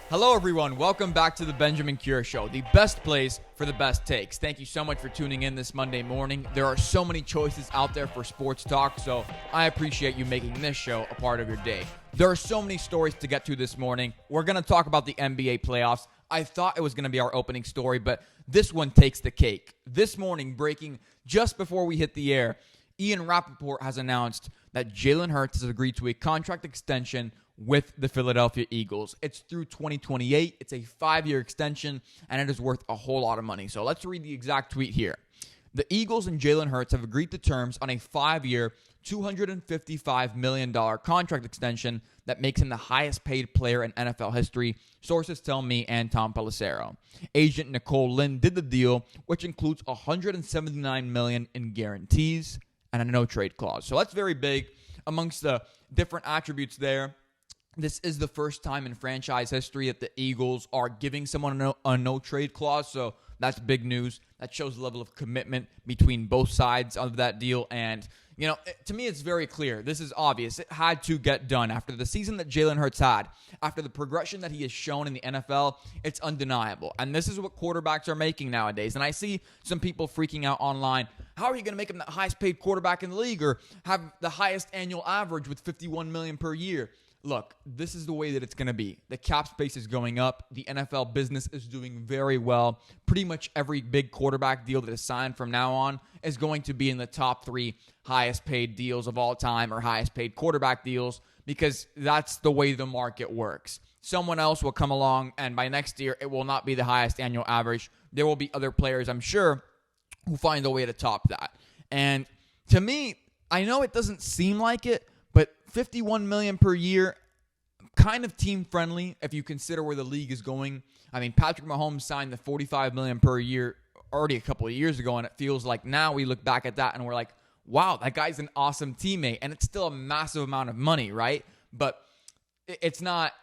Hello, everyone. Welcome back to the Benjamin Cure Show, the best place for the best takes. Thank you so much for tuning in this Monday morning. There are so many choices out there for sports talk, so I appreciate you making this show a part of your day. There are so many stories to get to this morning. We're going to talk about the NBA playoffs. I thought it was going to be our opening story, but this one takes the cake. This morning, breaking just before we hit the air, Ian Rappaport has announced that Jalen Hurts has agreed to a contract extension with the Philadelphia Eagles. It's through 2028. It's a 5-year extension, and it is worth a whole lot of money. So let's read the exact tweet here. The Eagles and Jalen Hurts have agreed to terms on a 5-year, $255 million contract extension that makes him the highest paid player in NFL history, sources tell me and Tom Pelissero. Agent Nicole Lynn did the deal, which includes $179 million in guarantees and a no-trade clause. So that's very big. Amongst the different attributes there, this is the first time in franchise history that the Eagles are giving someone a no-trade clause, so that's big news. That shows the level of commitment between both sides of that deal, and, you know, to me it's very clear. This is obvious. It had to get done. After the season that Jalen Hurts had, after the progression that he has shown in the NFL, it's undeniable, and this is what quarterbacks are making nowadays, and I see some people freaking out online. How are you going to make him the highest paid quarterback in the league or have the highest annual average with $51 million per year? Look, this is the way that it's going to be. The cap space is going up. The NFL business is doing very well. Pretty much every big quarterback deal that is signed from now on is going to be in the top 3 highest paid deals of all time or highest paid quarterback deals because that's the way the market works. Someone else will come along, and by next year, it will not be the highest annual average. There will be other players, I'm sure, who find a way to top that. And to me, I know it doesn't seem like it, but $51 million per year, kind of team friendly if you consider where the league is going. I mean, Patrick Mahomes signed the $45 million per year already a couple of years ago, and it feels like now we look back at that and we're like, wow, that guy's an awesome teammate, and it's still a massive amount of money, right? But it's not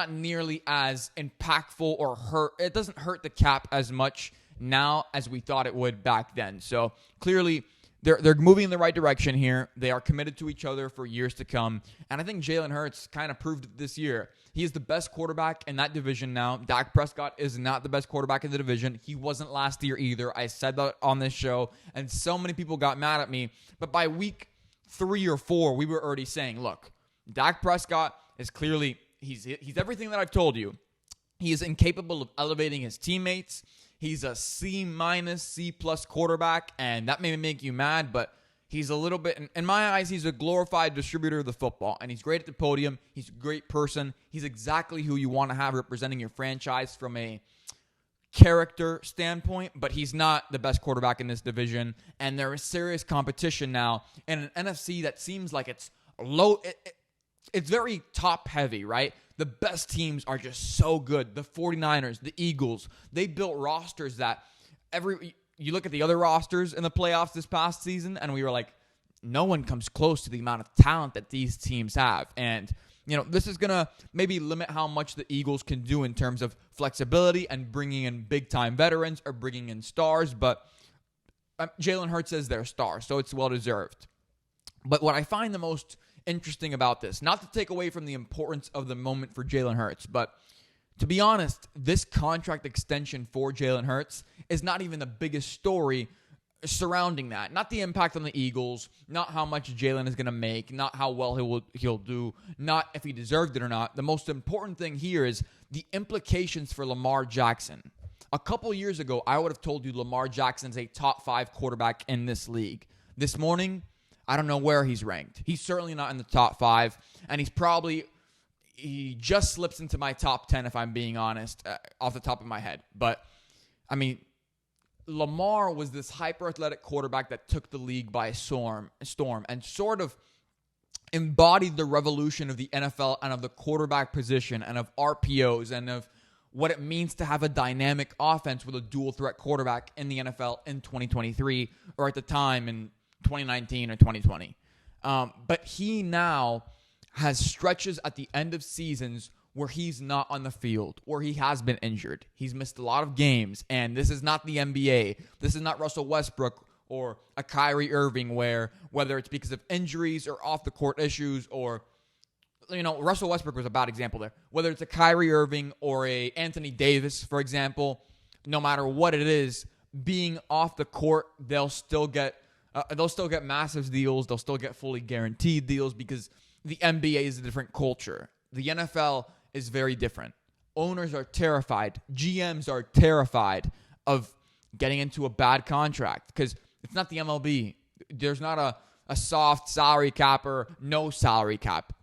nearly as impactful or hurt. It doesn't hurt the cap as much now as we thought it would back then. So clearly, They're moving in the right direction here. They are committed to each other for years to come. And I think Jalen Hurts kind of proved it this year. He is the best quarterback in that division now. Dak Prescott is not the best quarterback in the division. He wasn't last year either. I said that on this show, and so many people got mad at me. But by week 3 or 4, we were already saying, look, Dak Prescott is clearly, he's everything that I've told you. He is incapable of elevating his teammates. He's a C-, C+ quarterback, and that may make you mad, but he's a little bit, in my eyes, he's a glorified distributor of the football, and he's great at the podium. He's a great person. He's exactly who you want to have representing your franchise from a character standpoint, but he's not the best quarterback in this division, and there is serious competition now in an NFC that seems like it's low. It's very top-heavy, right? The best teams are just so good. The 49ers, the Eagles, they built rosters that you look at the other rosters in the playoffs this past season, and we were like, no one comes close to the amount of talent that these teams have. And, you know, this is going to maybe limit how much the Eagles can do in terms of flexibility and bringing in big-time veterans or bringing in stars, but Jalen Hurts is their star, so it's well-deserved. But what I find the most interesting about this, not to take away from the importance of the moment for Jalen Hurts, but to be honest, this contract extension for Jalen Hurts is not even the biggest story surrounding that. Not the impact on the Eagles, not how much Jalen is going to make, not how well he'll do, not if he deserved it or not. The most important thing here is the implications for Lamar Jackson. A couple years ago, I would have told you Lamar Jackson's a top 5 quarterback in this league. This morning, I don't know where he's ranked. He's certainly not in the top 5, and he just slips into my top 10 if I'm being honest, off the top of my head. But, I mean, Lamar was this hyper-athletic quarterback that took the league by storm and sort of embodied the revolution of the NFL and of the quarterback position and of RPOs and of what it means to have a dynamic offense with a dual-threat quarterback in the NFL in 2023 or at the time in 2019 or 2020. But he now has stretches at the end of seasons where he's not on the field, where he has been injured. He's missed a lot of games, and this is not the NBA. This is not Russell Westbrook or a Kyrie Irving where, whether it's because of injuries or off-the-court issues or Russell Westbrook was a bad example there. Whether it's a Kyrie Irving or a Anthony Davis, for example, no matter what it is, being off the court, they'll still get massive deals. They'll still get fully guaranteed deals because the NBA is a different culture. The NFL is very different. Owners are terrified. GMs are terrified of getting into a bad contract because it's not the MLB. There's not a soft salary cap or no salary cap.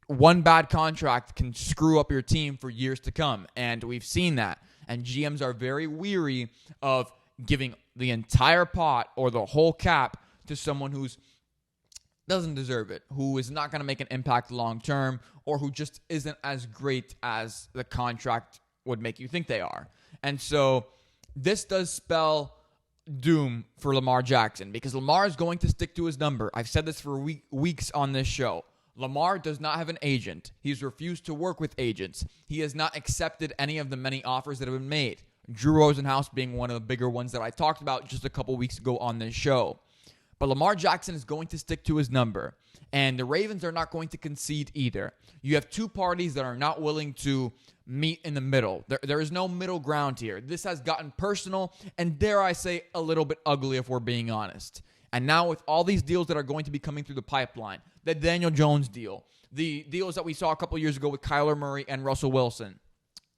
One bad contract can screw up your team for years to come, and we've seen that. And GMs are very weary of giving the entire pot or the whole cap to someone who doesn't deserve it, who is not going to make an impact long term, or who just isn't as great as the contract would make you think they are. And so this does spell doom for Lamar Jackson because Lamar is going to stick to his number. I've said this for weeks on this show. Lamar does not have an agent. He's refused to work with agents. He has not accepted any of the many offers that have been made. Drew Rosenhaus being one of the bigger ones that I talked about just a couple weeks ago on this show. But Lamar Jackson is going to stick to his number. And the Ravens are not going to concede either. You have two parties that are not willing to meet in the middle. There is no middle ground here. This has gotten personal and, dare I say, a little bit ugly if we're being honest. And now with all these deals that are going to be coming through the pipeline, the Daniel Jones deal, the deals that we saw a couple years ago with Kyler Murray and Russell Wilson,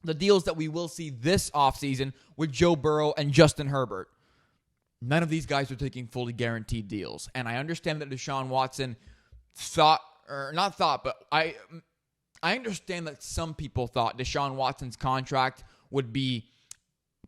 the deals that we will see this offseason with Joe Burrow and Justin Herbert, none of these guys are taking fully guaranteed deals. And I understand that Deshaun Watson I understand that some people thought Deshaun Watson's contract would be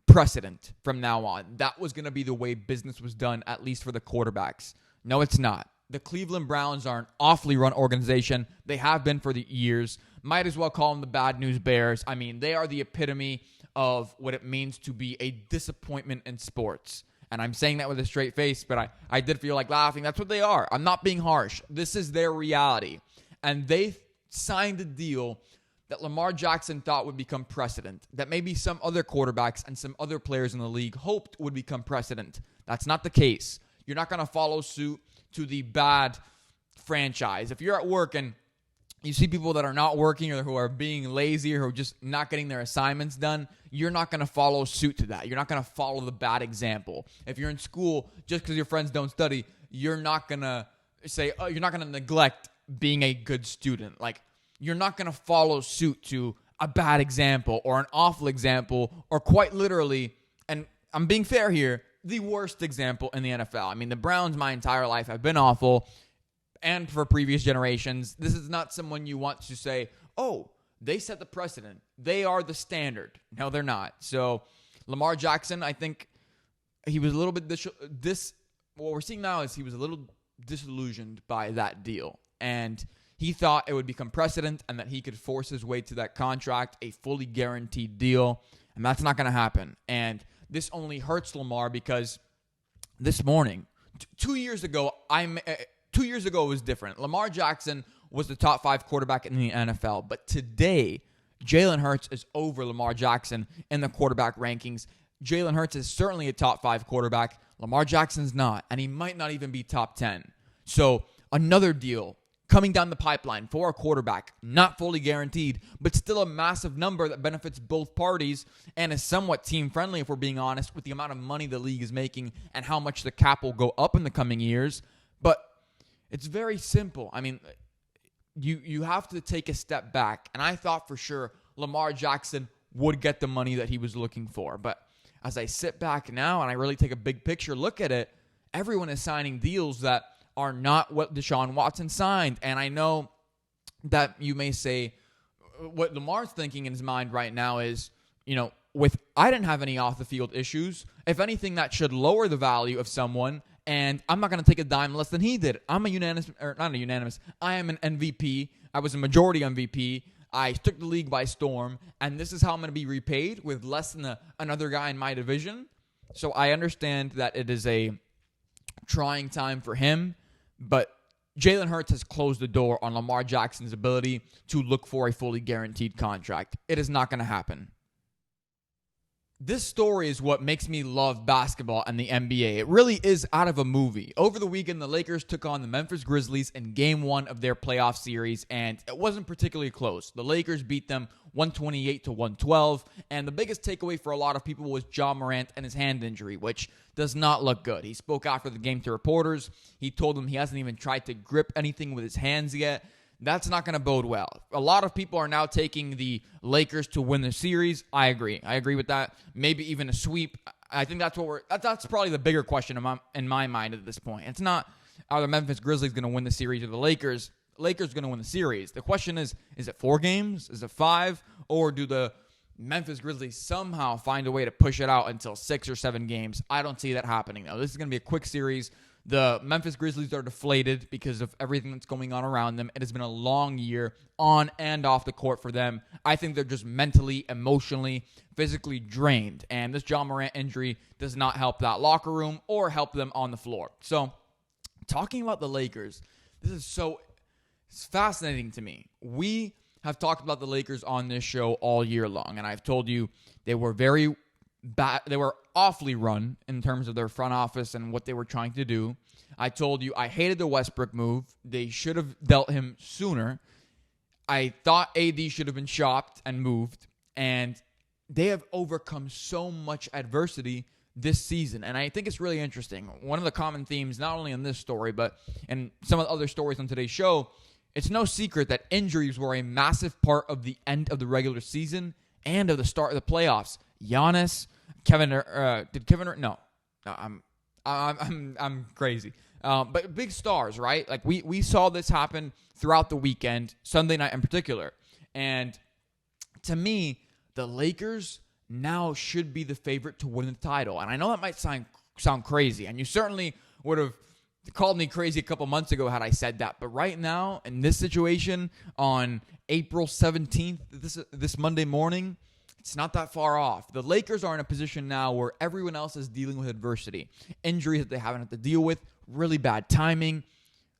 precedent from now on. That was going to be the way business was done, at least for the quarterbacks. No, it's not. The Cleveland Browns are an awfully run organization. They have been for the years. Might as well call them the Bad News Bears. I mean, they are the epitome of what it means to be a disappointment in sports. And I'm saying that with a straight face, but I did feel like laughing. That's what they are. I'm not being harsh. This is their reality. And they signed a deal that Lamar Jackson thought would become precedent, that maybe some other quarterbacks and some other players in the league hoped would become precedent. That's not the case. You're not going to follow suit to the bad franchise. If you're at work and you see people that are not working or who are being lazy or who are just not getting their assignments done, you're not going to follow suit to that. You're not going to follow the bad example. If you're in school, just because your friends don't study, you're not going to you're not going to neglect being a good student. Like, you're not going to follow suit to a bad example or an awful example or quite literally, and I'm being fair here, the worst example in the NFL. I mean, the Browns my entire life have been awful, and for previous generations, this is not someone you want to say, oh, they set the precedent. They are the standard. No, they're not. So Lamar Jackson, I think he was a little bit what we're seeing now is he was a little disillusioned by that deal. And he thought it would become precedent and that he could force his way to that contract, a fully guaranteed deal. And that's not going to happen. And this only hurts Lamar because this morning, 2 years ago, 2 years ago it was different. Lamar Jackson was the top 5 quarterback in the NFL. But today, Jalen Hurts is over Lamar Jackson in the quarterback rankings. Jalen Hurts is certainly a top 5 quarterback. Lamar Jackson's not. And he might not even be top 10. So another deal coming down the pipeline for a quarterback, not fully guaranteed, but still a massive number that benefits both parties and is somewhat team-friendly, if we're being honest, with the amount of money the league is making and how much the cap will go up in the coming years. But it's very simple. I mean, you have to take a step back. And I thought for sure Lamar Jackson would get the money that he was looking for. But as I sit back now and I really take a big picture look at it, everyone is signing deals that are not what Deshaun Watson signed. And I know that you may say what Lamar's thinking in his mind right now is, I didn't have any off-the-field issues. If anything, that should lower the value of someone, and I'm not going to take a dime less than he did. I am an MVP. I was a majority MVP. I took the league by storm, and this is how I'm going to be repaid with less than another guy in my division. So I understand that it is a trying time for him, but Jalen Hurts has closed the door on Lamar Jackson's ability to look for a fully guaranteed contract. It is not going to happen. This story is what makes me love basketball and the NBA. It really is out of a movie. Over the weekend, the Lakers took on the Memphis Grizzlies in Game 1 of their playoff series, and it wasn't particularly close. The Lakers beat them 128-112, and the biggest takeaway for a lot of people was Ja Morant and his hand injury, which does not look good. He spoke after the game to reporters. He told them he hasn't even tried to grip anything with his hands yet. That's not going to bode well. A lot of people are now taking the Lakers to win the series. I agree. I agree with that. Maybe even a sweep. I think that's that's probably the bigger question in my mind at this point. It's not, are the Memphis Grizzlies going to win the series or the Lakers? Lakers going to win the series. The question is it 4 games? Is it 5? Or do the Memphis Grizzlies somehow find a way to push it out until 6 or 7 games? I don't see that happening, though. This is going to be a quick series. The Memphis Grizzlies are deflated because of everything that's going on around them. It has been a long year on and off the court for them. I think they're just mentally, emotionally, physically drained. And this Ja Morant injury does not help that locker room or help them on the floor. So, talking about the Lakers, this is it's fascinating to me. We have talked about the Lakers on this show all year long, and I've told you they were very bad. They were awfully run in terms of their front office and what they were trying to do. I told you I hated the Westbrook move. They should have dealt him sooner. I thought AD should have been shopped and moved, and they have overcome so much adversity this season, and I think it's really interesting. One of the common themes, not only in this story, but in some of the other stories on today's show, it's no secret that injuries were a massive part of the end of the regular season and of the start of the playoffs. Giannis, I'm crazy. But big stars, right? Like we saw this happen throughout the weekend, Sunday night in particular. And to me, the Lakers now should be the favorite to win the title. And I know that might sound crazy, and you certainly would have called me crazy a couple months ago had I said that. But right now, in this situation, on April 17th, this Monday morning, it's not that far off. The Lakers are in a position now where everyone else is dealing with adversity. Injuries that they haven't had to deal with, really bad timing.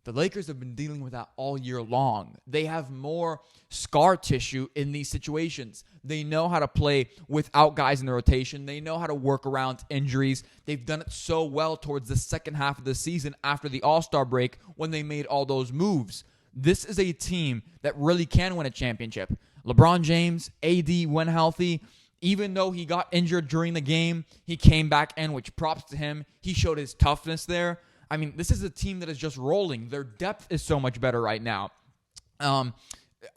The Lakers have been dealing with that all year long. They have more scar tissue in these situations. They know how to play without guys in the rotation. They know how to work around injuries. They've done it so well towards the second half of the season after the All-Star break when they made all those moves. This is a team that really can win a championship. LeBron James, AD, when healthy, even though he got injured during the game, he came back in, which props to him. He showed his toughness there. I mean, this is a team that is just rolling. Their depth is so much better right now.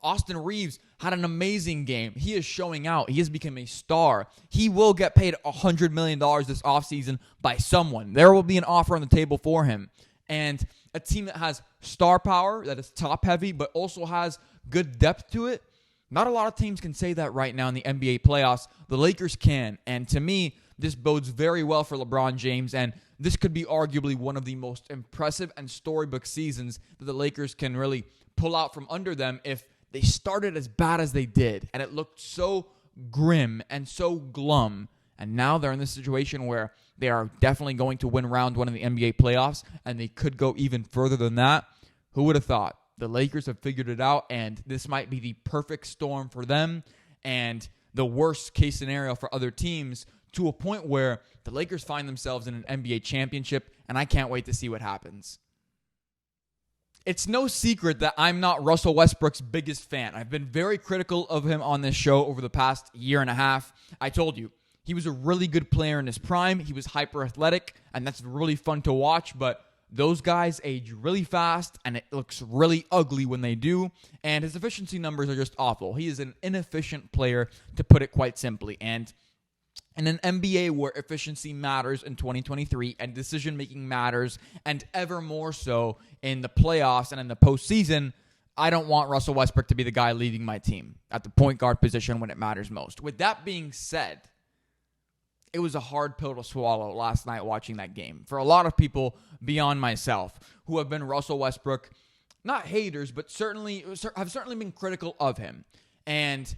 Austin Reeves had an amazing game. He is showing out. He has become a star. He will get paid $100 million this offseason by someone. There will be an offer on the table for him. And a team that has star power, that is top-heavy, but also has good depth to it. Not a lot of teams can say that right now in the NBA playoffs. The Lakers can. And to me, this bodes very well for LeBron James, and this could be arguably one of the most impressive and storybook seasons that the Lakers can really pull out from under them if they started as bad as they did, and it looked so grim and so glum, and now they're in this situation where they are definitely going to win round 1 in the NBA playoffs, and they could go even further than that. Who would have thought? The Lakers have figured it out, and this might be the perfect storm for them and the worst case scenario for other teams, to a point where the Lakers find themselves in an NBA championship, and I can't wait to see what happens. It's no secret that I'm not Russell Westbrook's biggest fan. I've been very critical of him on this show over the past year and a half. I told you, he was a really good player in his prime. He was hyper athletic, and that's really fun to watch, but those guys age really fast, and it looks really ugly when they do, and his efficiency numbers are just awful. He is an inefficient player, to put it quite simply, and in an NBA where efficiency matters in 2023 and decision-making matters, and ever more so in the playoffs and in the postseason, I don't want Russell Westbrook to be the guy leading my team at the point guard position when it matters most. With that being said, it was a hard pill to swallow last night watching that game. For a lot of people beyond myself who have been Russell Westbrook, not haters, but have certainly been critical of him. And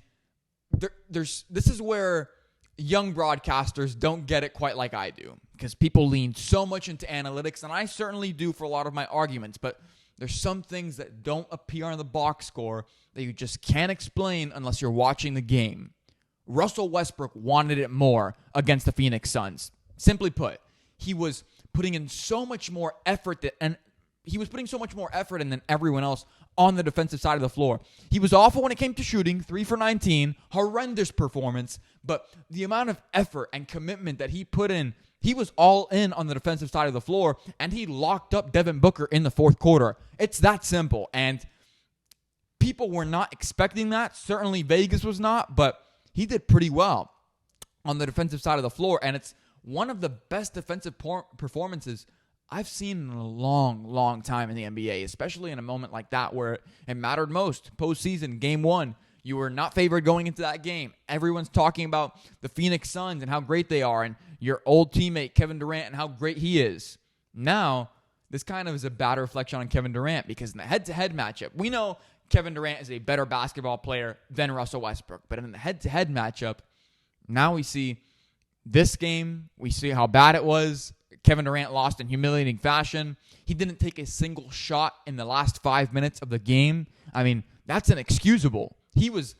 this is where young broadcasters don't get it quite like I do, because people lean so much into analytics, and I certainly do for a lot of my arguments, but there's some things that don't appear on the box score that you just can't explain unless you're watching the game. Russell Westbrook wanted it more against the Phoenix Suns. Simply put, he was putting in so much more effort than everyone else on the defensive side of the floor. He was awful when it came to shooting, 3 for 19, horrendous performance, but the amount of effort and commitment that he put in, he was all in on the defensive side of the floor, and he locked up Devin Booker in the fourth quarter. It's that simple, and people were not expecting that. Certainly Vegas was not, but he did pretty well on the defensive side of the floor, and it's one of the best defensive performances I've seen in a long, long time in the NBA, especially in a moment like that where it mattered most. Postseason, game 1, you were not favored going into that game. Everyone's talking about the Phoenix Suns and how great they are, and your old teammate Kevin Durant and how great he is. Now, this kind of is a bad reflection on Kevin Durant because in the head-to-head matchup, we know Kevin Durant is a better basketball player than Russell Westbrook. But in the head-to-head matchup, now we see this game, we see how bad it was. Kevin Durant lost in humiliating fashion. He didn't take a single shot in the last 5 minutes of the game. I mean, that's inexcusable. He was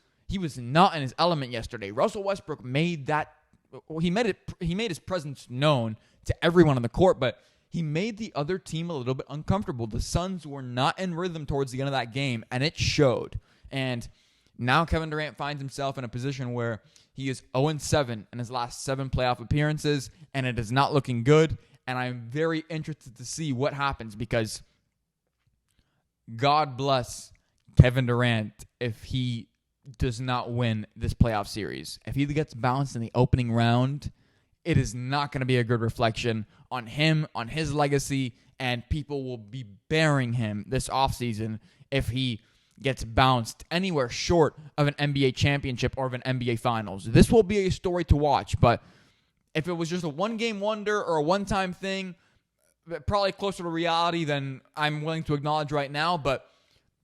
not in his element yesterday. Russell Westbrook made his presence known to everyone on the court, but he made the other team a little bit uncomfortable. The Suns were not in rhythm towards the end of that game, and it showed. And now Kevin Durant finds himself in a position where he is 0-7 in his last 7 playoff appearances, and it is not looking good. And I'm very interested to see what happens because God bless Kevin Durant if he does not win this playoff series. If he gets bounced in the opening round, it is not going to be a good reflection on him, on his legacy, and people will be burying him this offseason if he gets bounced anywhere short of an NBA championship or of an NBA Finals. This will be a story to watch, but if it was just a one-game wonder or a one-time thing, probably closer to reality than I'm willing to acknowledge right now, but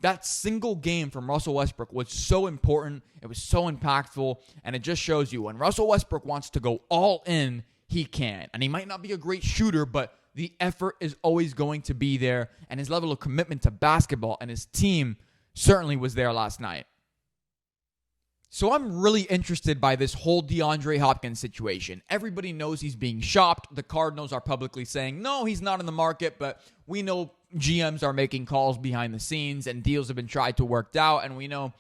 that single game from Russell Westbrook was so important, it was so impactful, and it just shows you when Russell Westbrook wants to go all in, he can. And he might not be a great shooter, but the effort is always going to be there, and his level of commitment to basketball and his team certainly was there last night. So I'm really interested by this whole DeAndre Hopkins situation. Everybody knows he's being shopped. The Cardinals are publicly saying, no, he's not in the market, but we know GMs are making calls behind the scenes and deals have been tried to work out, and we know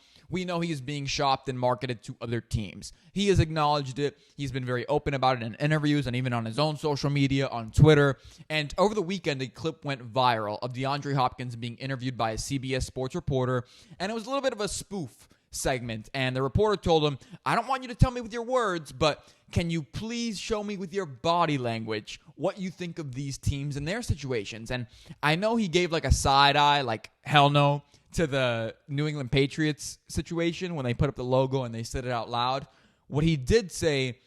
he is being shopped and marketed to other teams. He has acknowledged it. He's been very open about it in interviews and even on his own social media, on Twitter. And over the weekend, a clip went viral of DeAndre Hopkins being interviewed by a CBS Sports reporter, and it was a little bit of a spoof segment. And the reporter told him, I don't want you to tell me with your words, but can you please show me with your body language what you think of these teams and their situations? And I know he gave like a side eye, like hell no, to the New England Patriots situation when they put up the logo and they said it out loud. What he did say,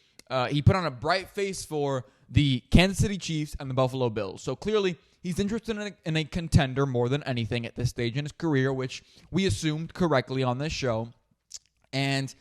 he put on a bright face for the Kansas City Chiefs and the Buffalo Bills. So clearly, he's interested in a contender more than anything at this stage in his career, which we assumed correctly on this show. And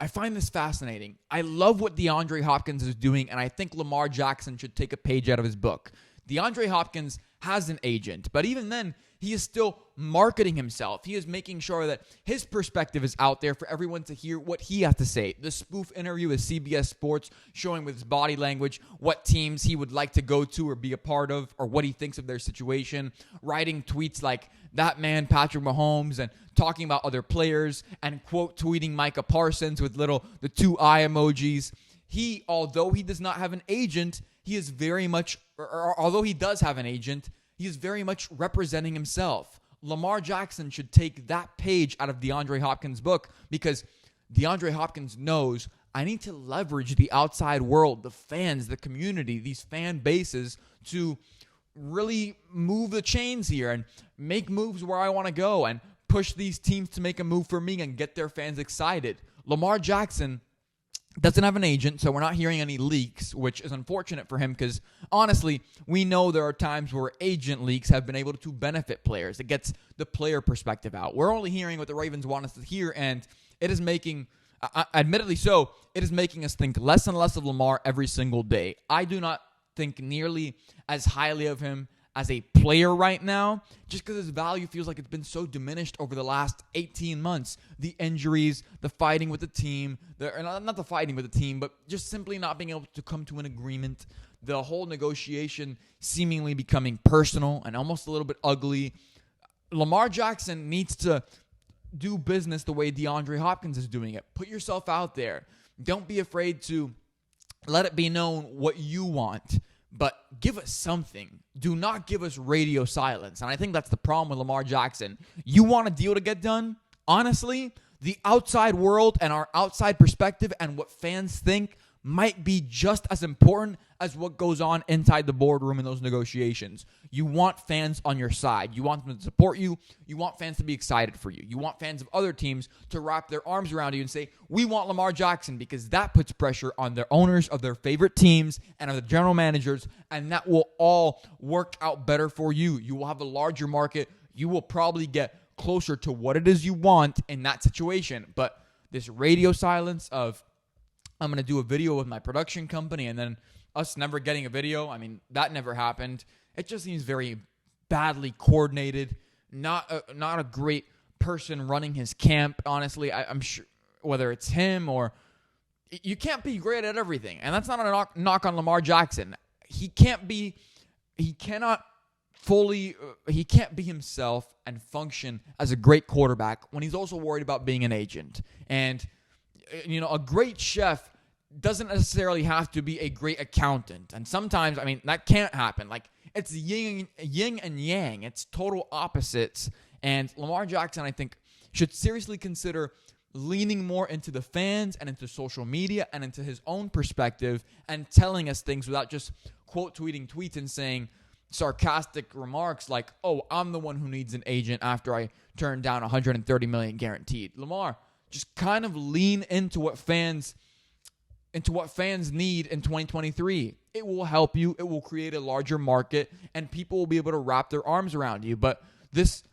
I find this fascinating. I love what DeAndre Hopkins is doing, and I think Lamar Jackson should take a page out of his book. DeAndre Hopkins has an agent, but even then, he is still marketing himself. He is making sure that his perspective is out there for everyone to hear what he has to say. The spoof interview with CBS Sports showing with his body language what teams he would like to go to or be a part of or what he thinks of their situation. Writing tweets like, that man Patrick Mahomes, and talking about other players and quote tweeting Micah Parsons with the 2 eye emojis. He, although he does not have an agent, he is very much, or although he does have an agent, he is very much representing himself. Lamar Jackson should take that page out of DeAndre Hopkins' book because DeAndre Hopkins knows I need to leverage the outside world, the fans, the community, these fan bases to really move the chains here and make moves where I want to go and push these teams to make a move for me and get their fans excited. Lamar Jackson doesn't have an agent, so we're not hearing any leaks, which is unfortunate for him because, honestly, we know there are times where agent leaks have been able to benefit players. It gets the player perspective out. We're only hearing what the Ravens want us to hear, and it is making, admittedly so, it is making us think less and less of Lamar every single day. I do not think nearly as highly of him as a player right now, just because his value feels like it's been so diminished over the last 18 months. The injuries, the fighting with the team, not the fighting with the team, but just simply not being able to come to an agreement. The whole negotiation seemingly becoming personal and almost a little bit ugly. Lamar Jackson needs to do business the way DeAndre Hopkins is doing it. Put yourself out there. Don't be afraid to let it be known what you want, but give us something. Do not give us radio silence. And I think that's the problem with Lamar Jackson. You want a deal to get done? Honestly, the outside world and our outside perspective and what fans think might be just as important as what goes on inside the boardroom in those negotiations. You want fans on your side. You want them to support you. You want fans to be excited for you. You want fans of other teams to wrap their arms around you and say, we want Lamar Jackson, because that puts pressure on their owners of their favorite teams and of the general managers, and that will all work out better for you. You will have a larger market. You will probably get closer to what it is you want in that situation. But this radio silence of, I'm going to do a video with my production company, and then us never getting a video, I mean, that never happened. It just seems very badly coordinated, not a great person running his camp, honestly. I'm sure, whether it's him or... You can't be great at everything, and that's not a knock on Lamar Jackson. He can't be himself and function as a great quarterback when he's also worried about being an agent. And a great chef doesn't necessarily have to be a great accountant. And sometimes, I mean, that can't happen. Like, it's yin and yang. It's total opposites. And Lamar Jackson, I think, should seriously consider leaning more into the fans and into social media and into his own perspective and telling us things without just quote tweeting tweets and saying sarcastic remarks like, oh, I'm the one who needs an agent after I turned down $130 million guaranteed. Lamar, just kind of lean into what fans need in 2023. It will help you. It will create a larger market, and people will be able to wrap their arms around you. But this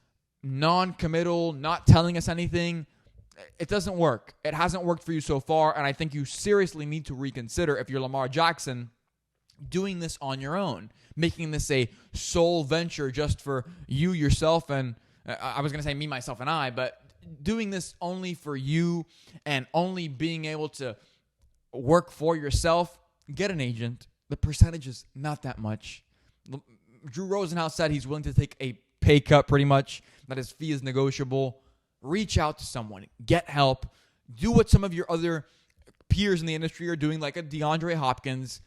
non-committal, not telling us anything, it doesn't work. It hasn't worked for you so far, and I think you seriously need to reconsider, if you're Lamar Jackson, doing this on your own, making this a sole venture just for you, yourself, and I was going to say me, myself, and I, but doing this only for you and only being able to work for yourself. Get an agent. The percentage is not that much. Drew Rosenhaus said he's willing to take a pay cut pretty much, that his fee is negotiable. Reach out to someone. Get help. Do what some of your other peers in the industry are doing, like a DeAndre Hopkins.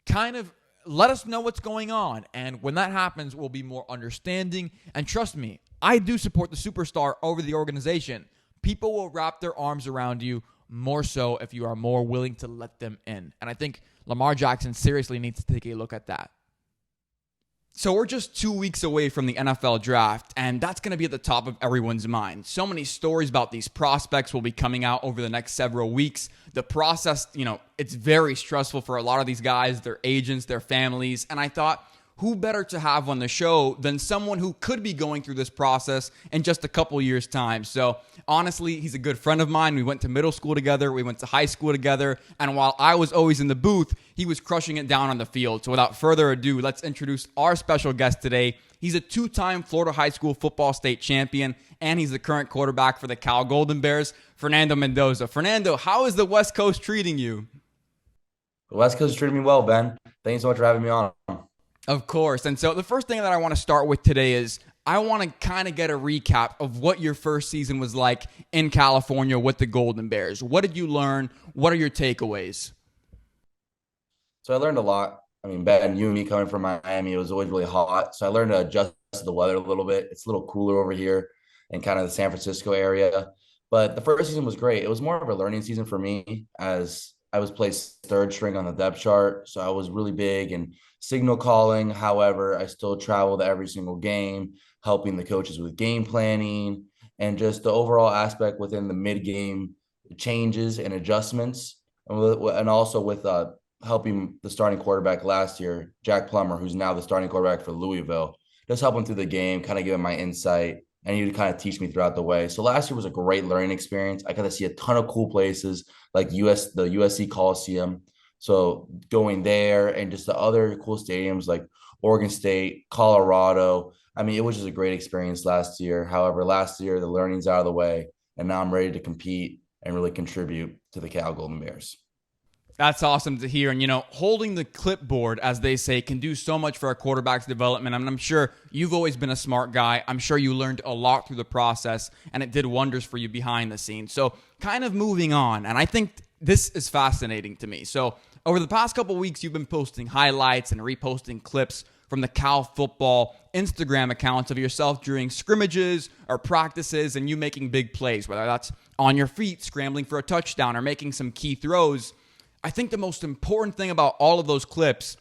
Kind of let us know what's going on. And when that happens, we'll be more understanding. And trust me, I do support the superstar over the organization. People will wrap their arms around you more so if you are more willing to let them in. And I think Lamar Jackson seriously needs to take a look at that. So we're just 2 weeks away from the NFL draft, and that's going to be at the top of everyone's mind. So many stories about these prospects will be coming out over the next several weeks. The process, it's very stressful for a lot of these guys, their agents, their families, and I thought, who better to have on the show than someone who could be going through this process in just a couple years' time. So honestly, he's a good friend of mine. We went to middle school together. We went to high school together. And while I was always in the booth, he was crushing it down on the field. So without further ado, let's introduce our special guest today. He's a two-time Florida high school football state champion, and he's the current quarterback for the Cal Golden Bears, Fernando Mendoza. Fernando, how is the West Coast treating you? The West Coast is treating me well, Ben. Thank you so much for having me on. Of course. And so the first thing that I want to start with today is I want to kind of get a recap of what your first season was like in California with the Golden Bears. What did you learn? What are your takeaways? So I learned a lot. I mean, Ben, you and me coming from Miami, it was always really hot. So I learned to adjust to the weather a little bit. It's a little cooler over here in kind of the San Francisco area. But the first season was great. It was more of a learning season for me, as I was placed third string on the depth chart. So I was really big in signal calling. However, I still traveled every single game, helping the coaches with game planning and just the overall aspect within the mid-game changes and adjustments. And also with helping the starting quarterback last year, Jack Plummer, who's now the starting quarterback for Louisville, just helping through the game, kind of giving my insight, and he would kind of teach me throughout the way. So last year was a great learning experience. I got to see a ton of cool places like the USC Coliseum, So going there and just the other cool stadiums like Oregon State, Colorado. I mean, it was just a great experience last year. However, last year the learning's out of the way, and now I'm ready to compete and really contribute to the Cal Golden Bears. That's awesome to hear. And, holding the clipboard, as they say, can do so much for a quarterback's development. I mean, I'm sure you've always been a smart guy. I'm sure you learned a lot through the process, and it did wonders for you behind the scenes. So kind of moving on, and I think this is fascinating to me. So over the past couple of weeks, you've been posting highlights and reposting clips from the Cal football Instagram accounts of yourself during scrimmages or practices and you making big plays, whether that's on your feet, scrambling for a touchdown, or making some key throws. I think the most important thing about all of those clips,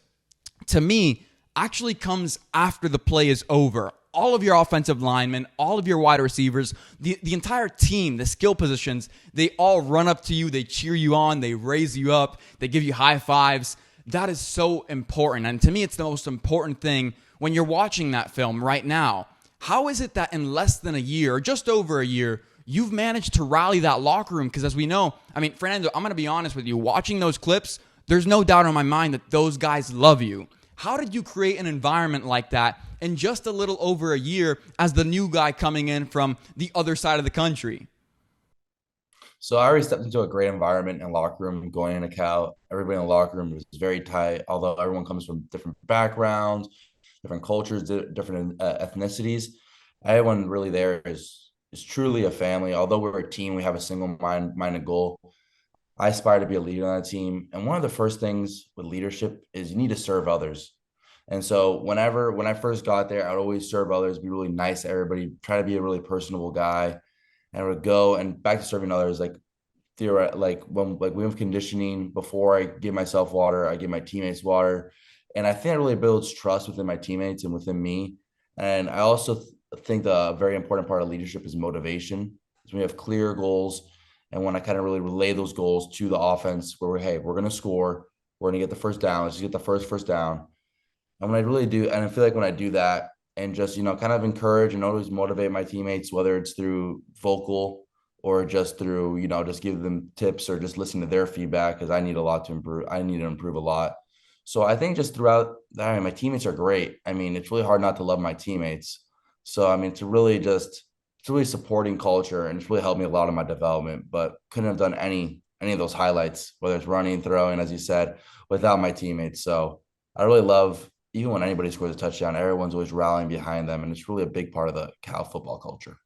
to me, actually comes after the play is over. All of your offensive linemen, all of your wide receivers, the entire team, the skill positions, they all run up to you, they cheer you on, they raise you up, they give you high fives. That is so important. And to me, it's the most important thing when you're watching that film right now. How is it that in less than a year, or just over a year, you've managed to rally that locker room? Because as we know, Fernando, I'm going to be honest with you. Watching those clips, there's no doubt in my mind that those guys love you. How did you create an environment like that in just a little over a year as the new guy coming in from the other side of the country? So I already stepped into a great environment in the locker room going into Cal. Everybody in the locker room was very tight, although everyone comes from different backgrounds, different cultures, different ethnicities. Everyone really there is truly a family. Although we're a team, we have a single minded goal. I aspire to be a leader on a team. And one of the first things with leadership is you need to serve others. And so when I first got there, I'd always serve others, be really nice to everybody, try to be a really personable guy. And I would go and back to serving others, like like we have conditioning before I give myself water, I give my teammates water. And I think it really builds trust within my teammates and within me. And I also think the very important part of leadership is motivation. So we have clear goals. And when I kind of really relay those goals to the offense where hey, we're going to score, we're going to get the first down, let's just get the first down. And when I really do, and I feel like when I do that and just, kind of encourage and always motivate my teammates, whether it's through vocal or just through, just give them tips or just listen to their feedback because I need a lot to improve. I need to improve a lot. So I think just throughout that, my teammates are great. I mean, it's really hard not to love my teammates. So, it's really supporting culture and it's really helped me a lot in my development, but couldn't have done any of those highlights, whether it's running, throwing, as you said, without my teammates. So I really love, even when anybody scores a touchdown, everyone's always rallying behind them. And it's really a big part of the Cal football culture.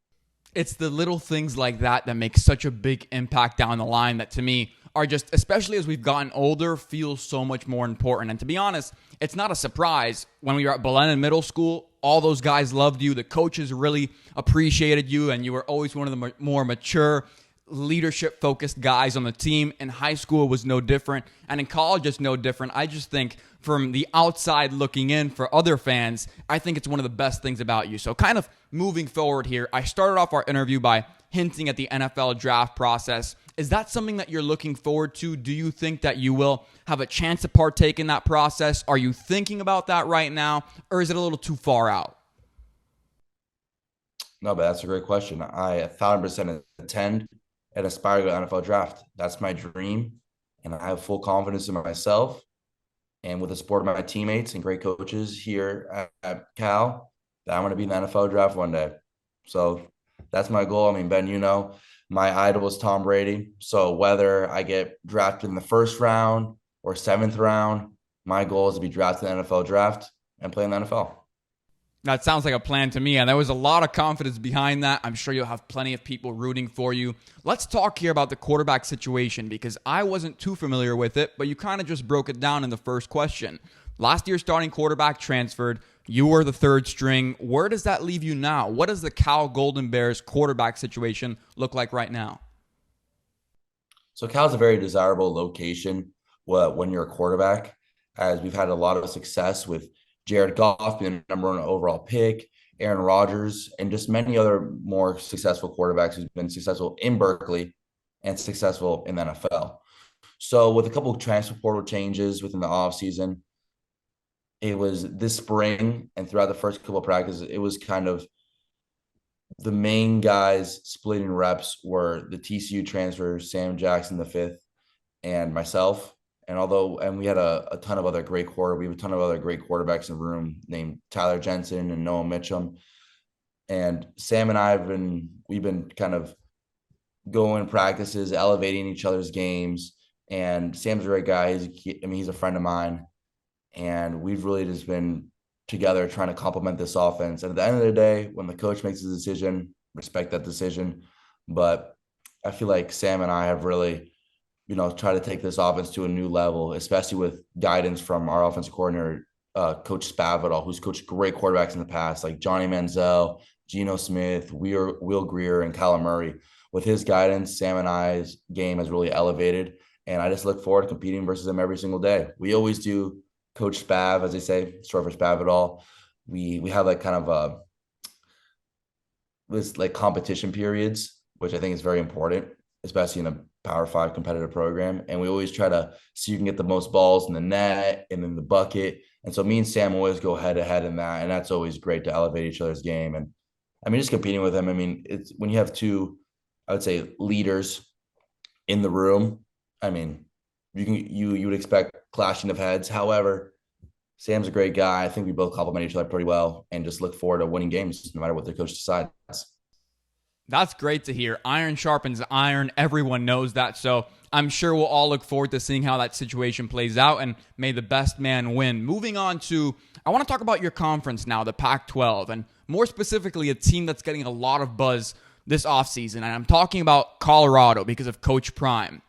It's the little things like that that make such a big impact down the line that to me are just, especially as we've gotten older, feel so much more important. And to be honest, it's not a surprise. When we were at Belen in middle school, all those guys loved you. The coaches really appreciated you, and you were always one of the more mature, leadership-focused guys on the team. In high school, it was no different. And in college, it's no different. I just think from the outside looking in for other fans, I think it's one of the best things about you. So kind of moving forward here, I started off our interview by hinting at the NFL draft process. Is that something that you're looking forward to? Do you think that you will have a chance to partake in that process? Are you thinking about that right now, or is it a little too far out? No, but that's a great question. I 1,000% attend and aspire to go to the NFL draft. That's my dream. And I have full confidence in myself and with the support of my teammates and great coaches here at Cal that I'm going to be in the NFL draft one day. So that's my goal. I mean, Ben, my idol is Tom Brady. So whether I get drafted in the first round or seventh round, my goal is to be drafted in the NFL draft and play in the NFL. That sounds like a plan to me, and there was a lot of confidence behind that. I'm sure you'll have plenty of people rooting for you. Let's talk here about the quarterback situation because I wasn't too familiar with it, but you kind of just broke it down in the first question. Last year's starting quarterback transferred. You were the third string. Where does that leave you now? What does the Cal Golden Bears quarterback situation look like right now? So Cal's a very desirable location when you're a quarterback, as we've had a lot of success with Jared Goff being the number one overall pick, Aaron Rodgers, and just many other more successful quarterbacks who've been successful in Berkeley and successful in the NFL. So with a couple of transfer portal changes within the offseason, it was this spring and throughout the first couple of practices, it was kind of the main guys splitting reps were the TCU transfer, Sam Jackson, the fifth, and myself. And we had a ton of other we have a ton of other great quarterbacks in the room named Tyler Jensen and Noah Mitchum. And Sam and we've been kind of going practices, elevating each other's games. And Sam's a great guy. He's a friend of mine. And we've really just been together trying to complement this offense. And at the end of the day, when the coach makes a decision, respect that decision. But I feel like Sam and I have really, tried to take this offense to a new level, especially with guidance from our offensive coordinator, Coach Spavital, who's coached great quarterbacks in the past, like Johnny Manziel, Geno Smith, Will Greer, and Kyler Murray. With his guidance, Sam and I's game has really elevated. And I just look forward to competing versus them every single day. We always do Coach Spav, as they say, short for Spavital. We have like kind of this like competition periods, which I think is very important, especially in a Power 5 competitive program. And we always try to see who can get the most balls in the net and in the bucket. And so me and Sam always go head to head in that. And that's always great to elevate each other's game. And just competing with them. It's when you have two, I would say, leaders in the room. You would expect clashing of heads. However, Sam's a great guy. I think we both complement each other pretty well and just look forward to winning games no matter what the coach decides. That's great to hear. Iron sharpens iron. Everyone knows that. So I'm sure we'll all look forward to seeing how that situation plays out, and may the best man win. Moving on to, I want to talk about your conference now, the Pac-12, and more specifically, a team that's getting a lot of buzz this offseason. And I'm talking about Colorado because of Coach Prime.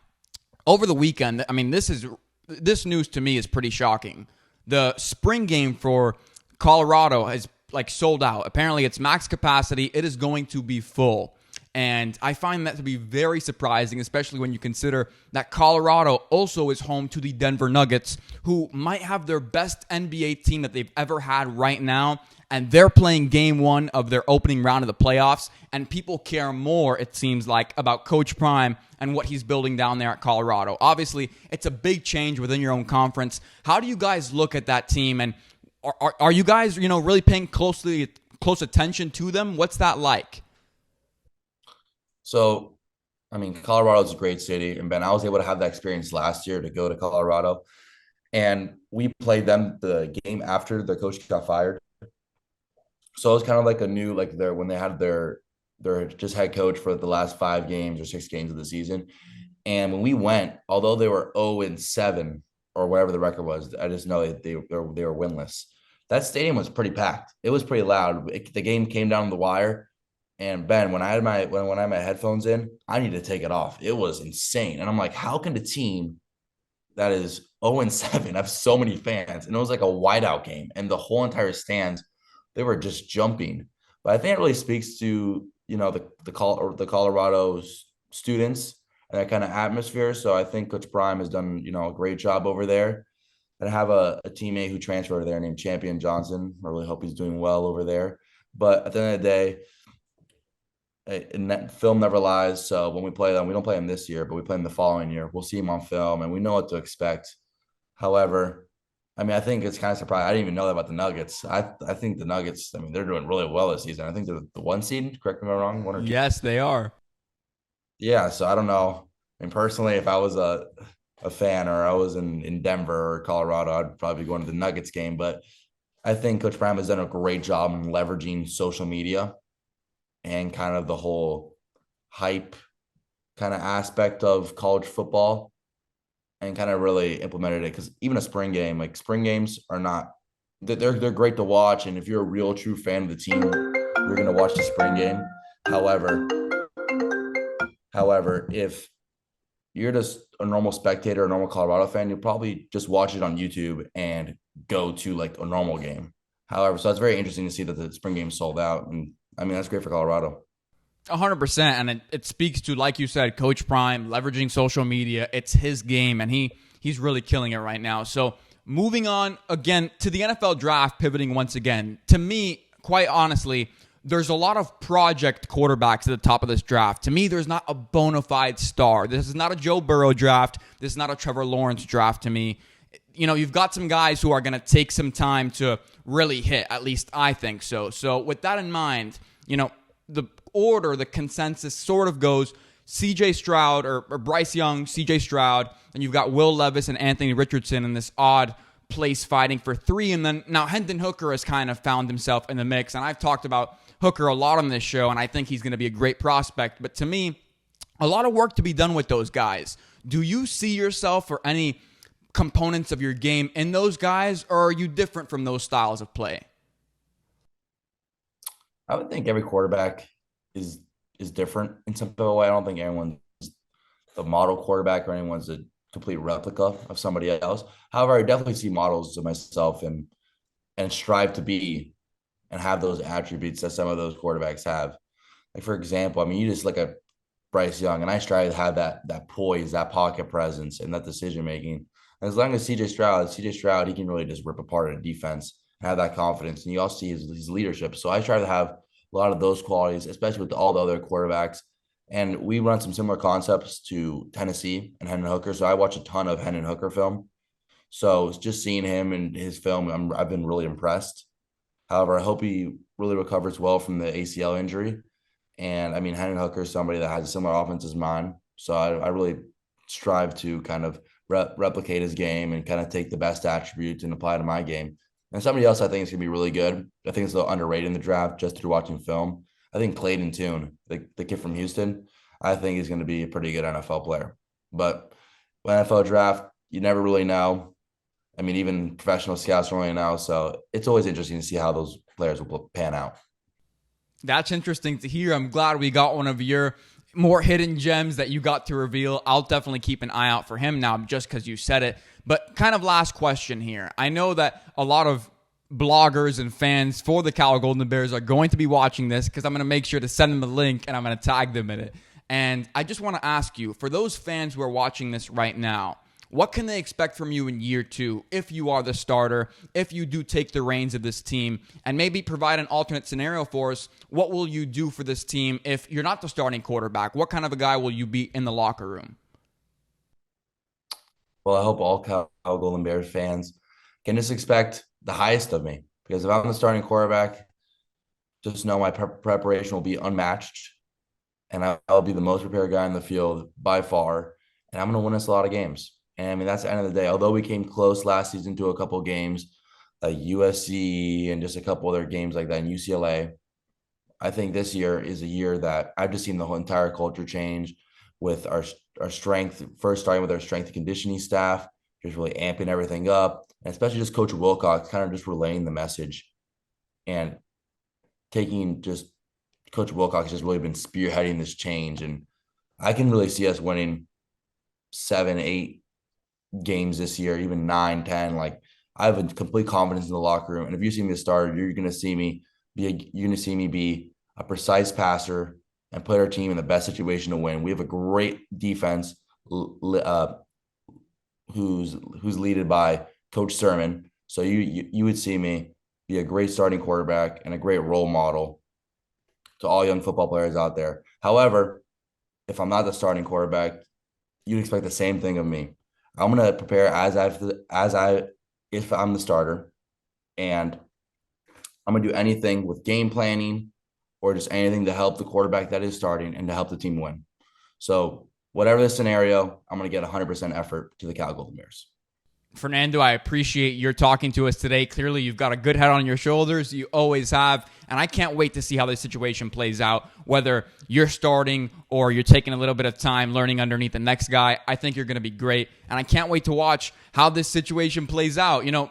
Over the weekend, this news to me is pretty shocking. The spring game for Colorado is sold out. Apparently, it's max capacity. It is going to be full. And I find that to be very surprising, especially when you consider that Colorado also is home to the Denver Nuggets, who might have their best NBA team that they've ever had right now. And they're playing game one of their opening round of the playoffs. And people care more, it seems like, about Coach Prime and what he's building down there at Colorado. Obviously, it's a big change within your own conference. How do you guys look at that team? And are you guys, really paying close attention to them? What's that like? So, Colorado is a great city. And Ben, I was able to have that experience last year to go to Colorado. And we played them the game after the coach got fired. So it was kind of like a new, when they had their just head coach for the last 5 games or 6 games of the season. And when we went, although they were 0-7 or whatever the record was, I just know they were winless. That stadium was pretty packed. It was pretty loud. The game came down the wire. And Ben, when I had my headphones in, I needed to take it off. It was insane. And I'm like, how can the team that is 0-7 have so many fans? And it was like a whiteout game. And the whole entire stand, they were just jumping. But I think it really speaks to, the Colorado students and that kind of atmosphere. So I think Coach Prime has done, a great job over there. And I have a teammate who transferred there named Champion Johnson. I really hope he's doing well over there. But at the end of the day, and that film never lies. So when we play them, we don't play them this year, but we play them the following year. We'll see them on film, and we know what to expect. However, I think it's kind of surprising. I didn't even know that about the Nuggets. I think the Nuggets, they're doing really well this season. I think they're the 1 seed. Correct me if I'm wrong. 1 or 2. Yes, they are. Yeah, so I don't know. Personally, if I was a fan or I was in Denver or Colorado, I'd probably be going to the Nuggets game. But I think Coach Prime has done a great job in leveraging social media and kind of the whole hype kind of aspect of college football, and kind of really implemented it. Because even a spring game, spring games are not, they're great to watch. And if you're a real true fan of the team, you're going to watch the spring game. However, if you're just a normal spectator, a normal Colorado fan, you'll probably just watch it on YouTube and go to a normal game. However, so it's very interesting to see that the spring game sold out. And that's great for Colorado. 100%. And it speaks to, like you said, Coach Prime, leveraging social media. It's his game, and he's really killing it right now. So moving on again to the NFL draft, pivoting once again. To me, quite honestly, there's a lot of project quarterbacks at the top of this draft. To me, there's not a bona fide star. This is not a Joe Burrow draft. This is not a Trevor Lawrence draft to me. You've got some guys who are going to take some time to really hit, at least I think so. So with that in mind, the order, the consensus sort of goes CJ Stroud or Bryce Young, CJ Stroud, and you've got Will Levis and Anthony Richardson in this odd place fighting for 3. And then now Hendon Hooker has kind of found himself in the mix. And I've talked about Hooker a lot on this show, and I think he's going to be a great prospect. But to me, a lot of work to be done with those guys. Do you see yourself or any components of your game in those guys, or are you different from those styles of play? I would think every quarterback is different in some way. I don't think anyone's the model quarterback or anyone's a complete replica of somebody else. However, I definitely see models of myself and strive to be and have those attributes that some of those quarterbacks have. Like, for example, I mean, you just look at Bryce Young, and I strive to have that poise, that pocket presence, and that decision making. And as long as CJ Stroud, he can really just rip apart a defense and have that confidence. And you also see his leadership. So I try to have a lot of those qualities, especially with all the other quarterbacks. And we run some similar concepts to Tennessee and Hendon Hooker. So I watch a ton of Hendon Hooker film. So it's just seeing him and his film, I've been really impressed. However, I hope he really recovers well from the ACL injury. And I mean, Hendon Hooker is somebody that has a similar offense as mine. So I really strive to kind of replicate his game and kind of take the best attributes and apply to my game. And somebody else I think is going to be really good. I think it's a little underrated in the draft just through watching film. I think Clayton Tune, the kid from Houston, I think he's going to be a pretty good NFL player. But when NFL draft, you never really know. I mean, even professional scouts don't really know. So it's always interesting to see how those players will pan out. That's interesting to hear. I'm glad we got one of your more hidden gems that you got to reveal. I'll definitely keep an eye out for him now just because you said it. But kind of last question here. I know that a lot of bloggers and fans for the Cal Golden Bears are going to be watching this because I'm going to make sure to send them a link and I'm going to tag them in it. And I just want to ask you, for those fans who are watching this right now, what can they expect from you in year 2 if you are the starter, if you do take the reins of this team, and maybe provide an alternate scenario for us? What will you do for this team if you're not the starting quarterback? What kind of a guy will you be in the locker room? Well, I hope all Cal Golden Bears fans can just expect the highest of me, because if I'm the starting quarterback, just know my preparation will be unmatched, and I'll be the most prepared guy in the field by far, and I'm going to win us a lot of games. And I mean, that's the end of the day. Although we came close last season to a couple of games, like USC and just a couple other games like that, in UCLA, I think this year is a year that I've just seen the whole entire culture change with our strength, first starting with our strength and conditioning staff, just really amping everything up, and especially just Coach Wilcox kind of just relaying the message and taking just Coach Wilcox has just really been spearheading this change. And I can really see us winning 7, 8 games this year, even 9, 10. Like, I have a complete confidence in the locker room. And if you see me as a starter, you're going to see me be a precise passer and put our team in the best situation to win. We have a great defense who's leaded by Coach Sermon. So you would see me be a great starting quarterback and a great role model to all young football players out there. However, if I'm not the starting quarterback, you'd expect the same thing of me. I'm going to prepare if I'm the starter, and I'm going to do anything with game planning or just anything to help the quarterback that is starting and to help the team win. So whatever the scenario, I'm going to get 100% effort to the Cal Golden Bears. Fernando, I appreciate your talking to us today. Clearly, you've got a good head on your shoulders. You always have. And I can't wait to see how this situation plays out, whether you're starting or you're taking a little bit of time learning underneath the next guy. I think you're going to be great. And I can't wait to watch how this situation plays out. You know,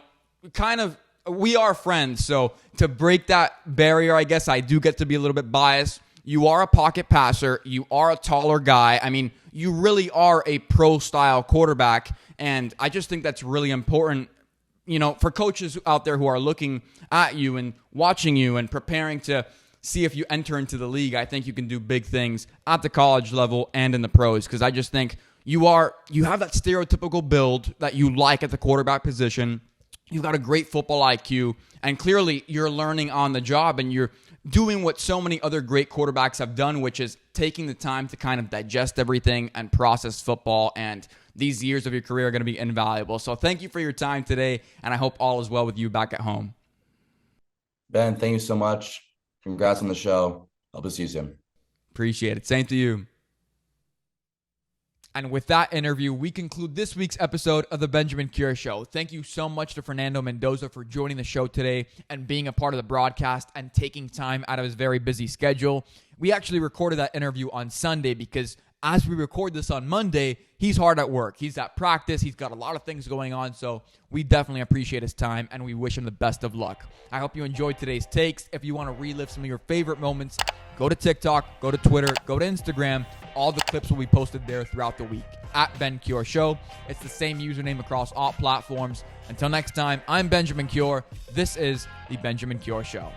we are friends. So to break that barrier, I guess I do get to be a little bit biased. You are a pocket passer. You are a taller guy. I mean, you really are a pro-style quarterback. And I just think that's really important, you know, for coaches out there who are looking at you and watching you and preparing to see if you enter into the league. I think you can do big things at the college level and in the pros, because I just think you have that stereotypical build that you like at the quarterback position. You've got a great football IQ, and clearly you're learning on the job, and you're doing what so many other great quarterbacks have done, which is taking the time to kind of digest everything and process football. And these years of your career are going to be invaluable. So thank you for your time today, and I hope all is well with you back at home. Ben, thank you so much. Congrats on the show. Hope to see you soon. Appreciate it. Same to you. And with that interview, we conclude this week's episode of the Benjamin Cure Show. Thank you so much to Fernando Mendoza for joining the show today and being a part of the broadcast and taking time out of his very busy schedule. We actually recorded that interview on Sunday because as we record this on Monday, he's hard at work. He's at practice. He's got a lot of things going on, so we definitely appreciate his time, and we wish him the best of luck. I hope you enjoyed today's takes. If you want to relive some of your favorite moments, go to TikTok, go to Twitter, go to Instagram. All the clips will be posted there throughout the week. At Ben Cure Show. It's the same username across all platforms. Until next time, I'm Benjamin Cure. This is the Benjamin Cure Show.